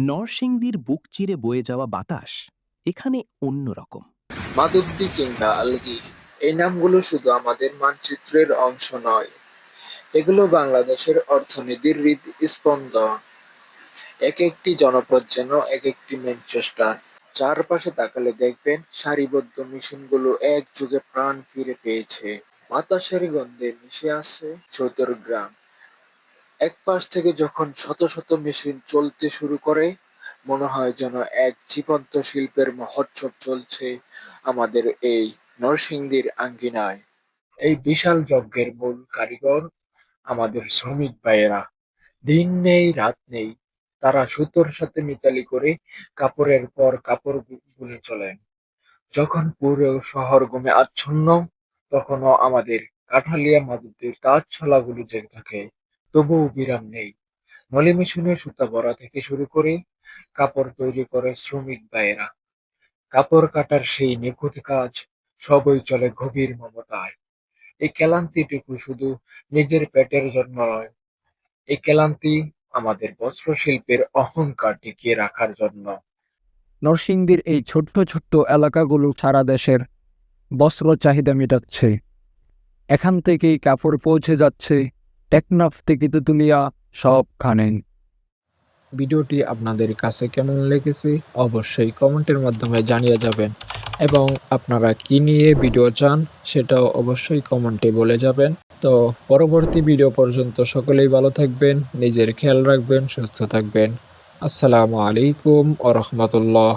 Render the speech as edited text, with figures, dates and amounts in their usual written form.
নরসিংদীর বুক চিরে বয়ে যাওয়া বাতাস এখানে অন্যরকম। মাধবদী কিংবা আলগী, এই নামগুলো শুধু আমাদের মানচিত্রের অংশ নয়, এগুলো বাংলাদেশের অর্থনীতির হৃদস্পন্দন। এক একটি জনপদ যেন এক একটি ম্যানচেস্টার। চারপাশে তাকালে দেখবেন সারিবদ্ধ মেশিনগুলো একযোগে প্রাণ ফিরে পেয়েছে। বাতাসের গন্ধে মিশে আছে চট্টগ্রাম। এক পাশ থেকে যখন শত শত মেশিন চলতে শুরু করে, মনে হয় যেন এক জীবন্ত শিল্পের মহোৎসব চলছে আমাদের এই নরসিংদীর আঙ্গিনায়। এই বিশাল যজ্ঞের মূল কারিগর আমাদের শ্রমিক ভাইয়েরা। দিন নেই রাত নেই, তারা সুতোর সাথে মিতালি করে কাপড়ের পর কাপড় বুনে চলেন। যখন পুরো শহর ঘুমে আচ্ছন্ন, তখনও আমাদের কাঠালিয়া মাদুদের কাঠছালাগুলো জেগে থাকে, তবুও বিরাম নেই। নলি মেশিনে সুতা ভরা থেকে শুরু করে কাপড় তৈরি করে শ্রমিক ভাইয়েরা। কাপড় কাটার সেই নিখুঁত কাজ, সবই চলে গভীর মমতায়। এই ক্লান্তিটুকু শুধু নিজের পেটের জন্য নয়, এই ক্লান্তি আমাদের বস্ত্রশিল্পের অহংকার টিকিয়ে রাখার জন্য। নরসিংদীর এই ছোট্ট ছোট্ট এলাকাগুলো সারা দেশের বস্ত্র চাহিদা মেটাচ্ছে। এখান থেকেই কাপড় পৌঁছে যাচ্ছে টেকনাফ থেকে তেঁতুলিয়া সবখানে। ভিডিওটি আপনাদের কাছে কেমন লেগেছে অবশ্যই কমেন্টের মাধ্যমে জানিয়ে যাবেন, এবং আপনারা কি নিয়ে ভিডিও চান সেটাও অবশ্যই কমেন্টে বলে যাবেন। তো পরবর্তী ভিডিও পর্যন্ত সকলেই ভালো থাকবেন, নিজের খেয়াল রাখবেন, সুস্থ থাকবেন। আসসালামু আলাইকুম ওয়া রাহমাতুল্লাহ।